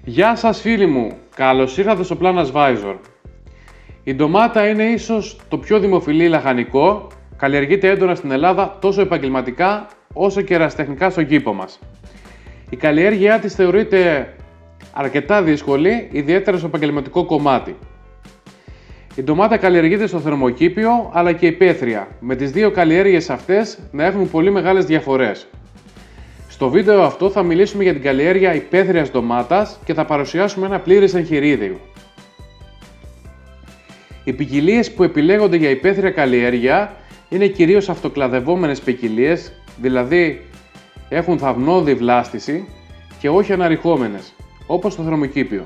Γεια σας φίλοι μου, καλώς ήρθατε στο Plan Advisor. Η ντομάτα είναι ίσως το πιο δημοφιλή λαχανικό, καλλιεργείται έντονα στην Ελλάδα τόσο επαγγελματικά όσο και ερασιτεχνικά στον κήπο μας. Η καλλιέργειά της θεωρείται αρκετά δύσκολη, ιδιαίτερα στο επαγγελματικό κομμάτι. Η ντομάτα καλλιεργείται στο θερμοκήπιο αλλά και υπαίθρια, με τις δύο καλλιέργειες αυτές να έχουν πολύ μεγάλες διαφορές. Στο βίντεο αυτό θα μιλήσουμε για την καλλιέργεια υπαίθριας ντομάτας και θα παρουσιάσουμε ένα πλήρες εγχειρίδιο. Οι ποικιλίες που επιλέγονται για υπαίθρια καλλιέργεια είναι κυρίως αυτοκλαδευόμενες ποικιλίες, δηλαδή έχουν θαυνώδη βλάστηση και όχι αναρριχόμενες, όπως το θερμοκήπιο.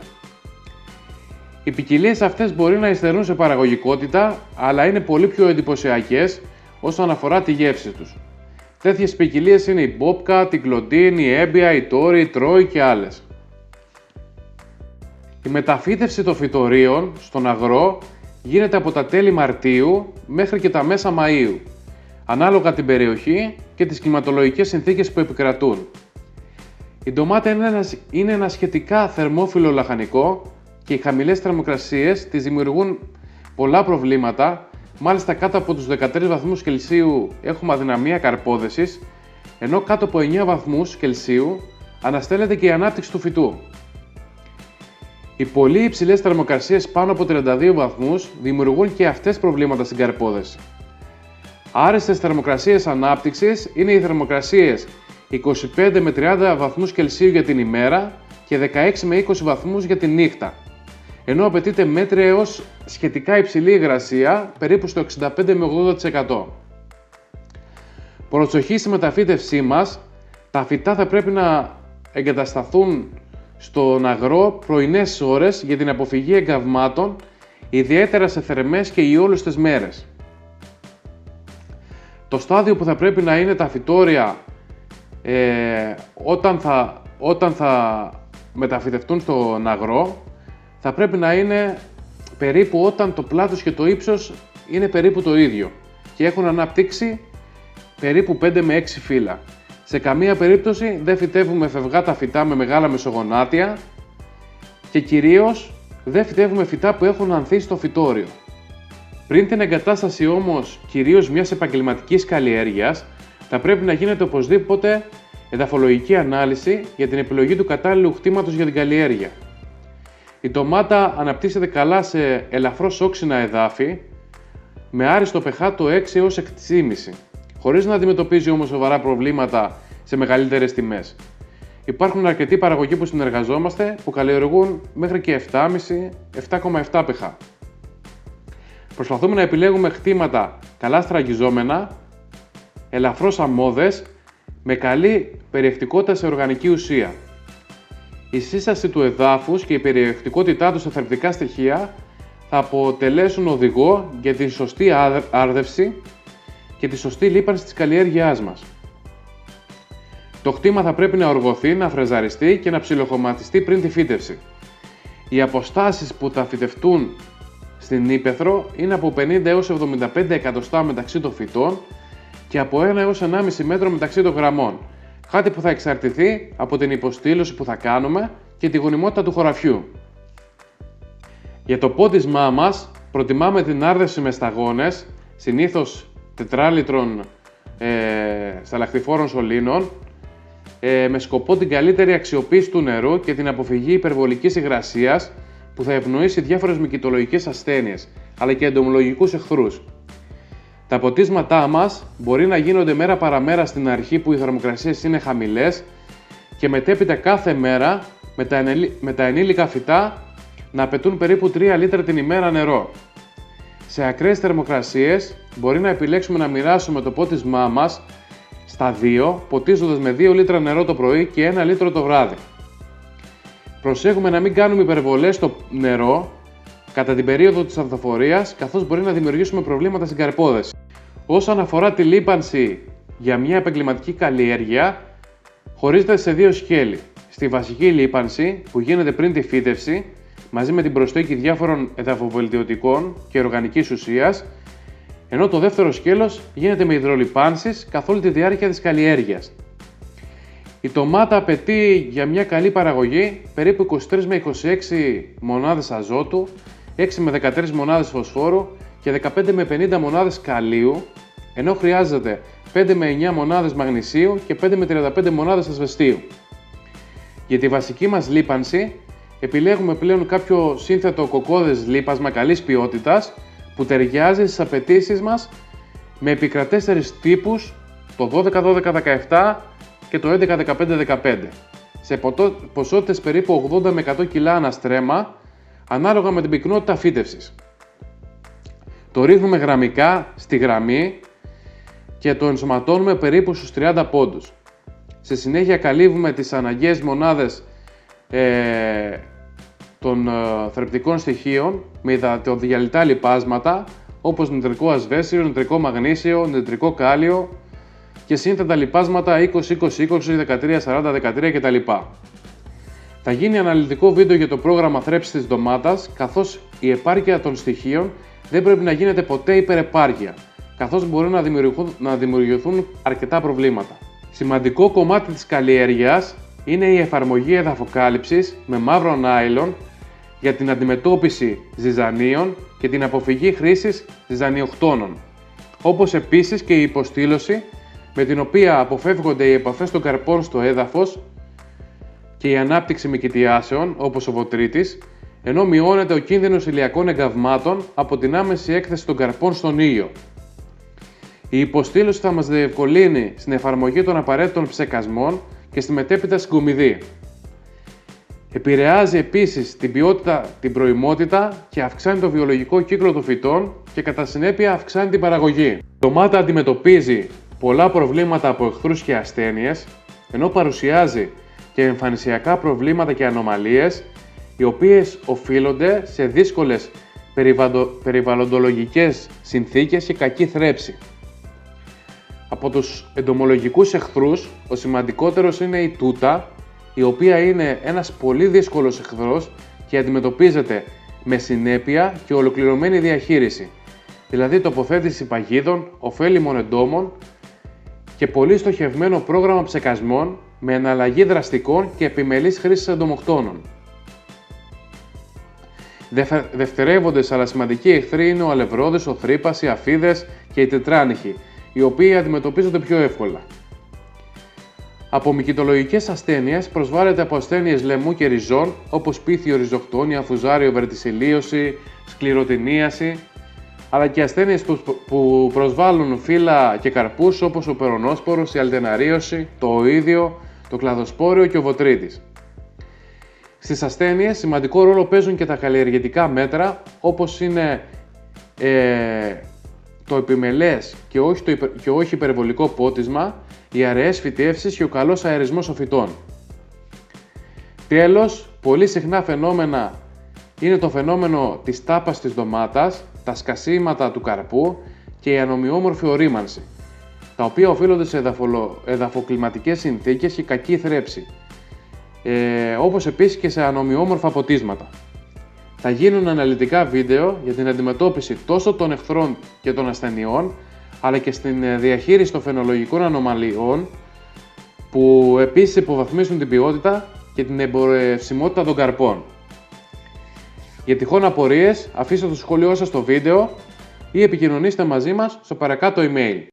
Οι ποικιλίες αυτές μπορεί να υστερούν σε παραγωγικότητα, αλλά είναι πολύ πιο εντυπωσιακές όσον αφορά τη γεύση τους. Τέτοιες ποικιλίες είναι η Bobcat, η Claudine, η Ebbia, η Tory, η Troy και άλλες. Η μεταφύτευση των φυτορίων στον αγρό γίνεται από τα τέλη Μαρτίου μέχρι και τα μέσα Μαΐου, ανάλογα την περιοχή και τις κλιματολογικές συνθήκες που επικρατούν. Η ντομάτα είναι ένα σχετικά θερμόφιλο λαχανικό και οι χαμηλές θερμοκρασίες της δημιουργούν πολλά προβλήματα. Μάλιστα κάτω από τους 13 βαθμούς Κελσίου έχουμε αδυναμία καρπόδεσης, ενώ κάτω από 9 βαθμούς Κελσίου αναστέλλεται και η ανάπτυξη του φυτού. Οι πολύ υψηλές θερμοκρασίες πάνω από 32 βαθμούς δημιουργούν και αυτές προβλήματα στην καρπόδεση. Άριστες θερμοκρασίες ανάπτυξης είναι οι θερμοκρασίες 25 με 30 βαθμούς Κελσίου για την ημέρα και 16 με 20 βαθμούς για τη νύχτα, ενώ απαιτείται μέτρια έως σχετικά υψηλή υγρασία, περίπου στο 65 με 80%. Προσοχή στη μεταφύτευσή μας, τα φυτά θα πρέπει να εγκατασταθούν στον αγρό πρωινές ώρες για την αποφυγή εγκαυμάτων, ιδιαίτερα σε θερμές και ιόλουστες μέρες. Το στάδιο που θα πρέπει να είναι τα φυτόρια όταν θα μεταφυτευτούν στον αγρό, θα πρέπει να είναι περίπου όταν το πλάτος και το ύψος είναι περίπου το ίδιο και έχουν αναπτύξει περίπου 5 με 6 φύλλα. Σε καμία περίπτωση δεν φυτεύουμε φευγά τα φυτά με μεγάλα μεσογονάτια και κυρίως δεν φυτεύουμε φυτά που έχουν ανθεί στο φυτόριο. Πριν την εγκατάσταση όμως κυρίως μιας επαγγελματικής καλλιέργειας, θα πρέπει να γίνεται οπωσδήποτε εδαφολογική ανάλυση για την επιλογή του κατάλληλου χτήματος για την καλλιέργεια. Η ντομάτα αναπτύσσεται καλά σε ελαφρώς όξινα εδάφη με άριστο pH το 6 έως 6,5, χωρίς να αντιμετωπίζει όμως σοβαρά προβλήματα σε μεγαλύτερες τιμές. Υπάρχουν αρκετοί παραγωγοί που συνεργαζόμαστε που καλλιεργούν μέχρι και 7,5-7,7 pH. Προσπαθούμε να επιλέγουμε χτήματα καλά στραγγιζόμενα, ελαφρώς αμμώδες, με καλή περιεκτικότητα σε οργανική ουσία. Η σύσταση του εδάφους και η περιεκτικότητά του σε θρεπτικά στοιχεία θα αποτελέσουν οδηγό για τη σωστή άρδευση και τη σωστή λίπανση της καλλιέργειάς μας. Το χτήμα θα πρέπει να οργωθεί, να φρεζαριστεί και να ψιλοχωματιστεί πριν τη φύτευση. Οι αποστάσεις που θα φυτευτούν στην ύπαιθρο είναι από 50 έως 75 εκατοστά μεταξύ των φυτών και από 1 έως 1,5 μέτρο μεταξύ των γραμμών. Κάτι που θα εξαρτηθεί από την υποστήλωση που θα κάνουμε και τη γονιμότητα του χωραφιού. Για το πότισμά μας προτιμάμε την άρδευση με σταγόνες, συνήθως τετράλιτρων σταλακτιφόρων σωλήνων, με σκοπό την καλύτερη αξιοποίηση του νερού και την αποφυγή υπερβολικής υγρασίας που θα ευνοήσει διάφορες μυκητολογικές ασθένειες, αλλά και εντομολογικούς εχθρούς. Τα ποτίσματά μας μπορεί να γίνονται μέρα παραμέρα στην αρχή που οι θερμοκρασίες είναι χαμηλές και μετέπειτα κάθε μέρα με τα ενήλικα φυτά να απαιτούν περίπου 3 λίτρα την ημέρα νερό. Σε ακραίες θερμοκρασίες μπορεί να επιλέξουμε να μοιράσουμε το πότισμά μας στα 2, ποτίζοντας με 2 λίτρα νερό το πρωί και 1 λίτρο το βράδυ. Προσέχουμε να μην κάνουμε υπερβολές στο νερό κατά την περίοδο της ανθοφορίας, καθώς μπορεί να δημιουργήσουμε προβλήματα στην καρπόδεση. Όσον αφορά τη λίπανση για μια επαγγελματική καλλιέργεια, χωρίζεται σε 2 σκέλη. Στη βασική λίπανση που γίνεται πριν τη φύτευση, μαζί με την προσθήκη διάφορων εδαφοβελτιωτικών και οργανικής ουσίας, ενώ το δεύτερο σκέλος γίνεται με υδρολιπάνσεις καθ' όλη τη διάρκεια της καλλιέργειας. Η ντομάτα απαιτεί για μια καλή παραγωγή περίπου 23 με 26 μονάδες αζότου, 6 με 13 μονάδες φωσφόρου και 15 με 50 μονάδες καλίου, ενώ χρειάζεται 5 με 9 μονάδες μαγνησίου και 5 με 35 μονάδες ασβεστίου. Για τη βασική μας λίπανση, επιλέγουμε πλέον κάποιο σύνθετο κοκκώδες λίπασμα καλής ποιότητας που ταιριάζει στις απαιτήσεις μας με επικρατέστερους τύπους, το 12-12-17 και το 11-15-15, σε ποσότητες περίπου 80 με 100 κιλά ανά στρέμμα, ανάλογα με την πυκνότητα φύτευσης. Το ρίχνουμε γραμμικά στη γραμμή και το ενσωματώνουμε περίπου στους 30 πόντους. Στη συνέχεια καλύβουμε τις αναγκαίες μονάδες των θρεπτικών στοιχείων με υδατοδιαλυτά λιπάσματα όπως νητρικό ασβέσιο, νητρικό μαγνήσιο, νητρικό κάλιο και σύνθετα λιπάσματα 20-20-20, 13-40-13 κτλ. Θα γίνει αναλυτικό βίντεο για το πρόγραμμα θρέψης της ντομάτας, καθώς η επάρκεια των στοιχείων δεν πρέπει να γίνεται ποτέ υπερεπάρκεια, καθώς μπορεί να δημιουργηθούν αρκετά προβλήματα. Σημαντικό κομμάτι της καλλιέργειας είναι η εφαρμογή εδαφοκάλυψης με μαύρο νάιλον για την αντιμετώπιση ζυζανίων και την αποφυγή χρήσης ζυζανιοκτώνων, όπως επίσης και η υποστήλωση με την οποία αποφεύγονται οι επαφές των καρπών στο έδαφος και η ανάπτυξη μικητιάσεων όπως ο βοτρίτης, ενώ μειώνεται ο κίνδυνος ηλιακών εγκαυμάτων από την άμεση έκθεση των καρπών στον ήλιο. Η υποστήλωση θα μας διευκολύνει στην εφαρμογή των απαραίτητων ψεκασμών και στη μετέπειτα συγκομιδή. Επηρεάζει επίσης την ποιότητα, την προημότητα και αυξάνει το βιολογικό κύκλο των φυτών και κατά συνέπεια αυξάνει την παραγωγή. Η ντομάτα αντιμετωπίζει πολλά προβλήματα από εχθρούς και ασθένειες, ενώ παρουσιάζει και εμφανισιακά προβλήματα και ανομαλίες, οι οποίες οφείλονται σε δύσκολες περιβαλλοντολογικές συνθήκες και κακή θρέψη. Από τους εντομολογικούς εχθρούς, ο σημαντικότερος είναι η τούτα, η οποία είναι ένας πολύ δύσκολος εχθρός και αντιμετωπίζεται με συνέπεια και ολοκληρωμένη διαχείριση, δηλαδή τοποθέτηση παγίδων, ωφέλιμων εντόμων και πολύ στοχευμένο πρόγραμμα ψεκασμών με εναλλαγή δραστικών και επιμελής χρήσης εντομοκτώνων. Δευτερεύοντες αλλά σημαντικοί εχθροί είναι ο αλευρώδης, ο θρύπας, οι αφίδες και οι τετράνυχοι, οι οποίοι αντιμετωπίζονται πιο εύκολα. Από μυκητολογικές ασθένειες προσβάλλεται από ασθένειες λαιμού και ριζών όπως πίθιο ριζοκτόνια, φουζάριο βερτισιλίωση, σκληροτηνίαση, αλλά και ασθένειες που προσβάλλουν φύλλα και καρπούς όπως ο περονόσπορος, η αλτεναρίωση, το οΐδιο, το κλαδοσπόριο και ο βοτρίτης. Στις ασθένειες σημαντικό ρόλο παίζουν και τα καλλιεργητικά μέτρα όπως είναι το επιμελές και όχι υπερβολικό πότισμα, οι αραιές φυτεύσεις και ο καλός αερισμός των φυτών. Τέλος, πολύ συχνά φαινόμενα είναι το φαινόμενο της τάπας της ντομάτας, τα σκασίματα του καρπού και η ανομοιόμορφη ορίμανση, τα οποία οφείλονται σε εδαφοκλιματικές συνθήκες και κακή θρέψη, όπως επίσης και σε ανομοιόμορφα ποτίσματα. Θα γίνουν αναλυτικά βίντεο για την αντιμετώπιση τόσο των εχθρών και των ασθενειών, αλλά και στην διαχείριση των φαινολογικών ανομαλιών, που επίσης υποβαθμίζουν την ποιότητα και την εμπορευσιμότητα των καρπών. Για τυχόν απορίες, αφήστε το σχόλιο σας στο βίντεο ή επικοινωνήστε μαζί μας στο παρακάτω email.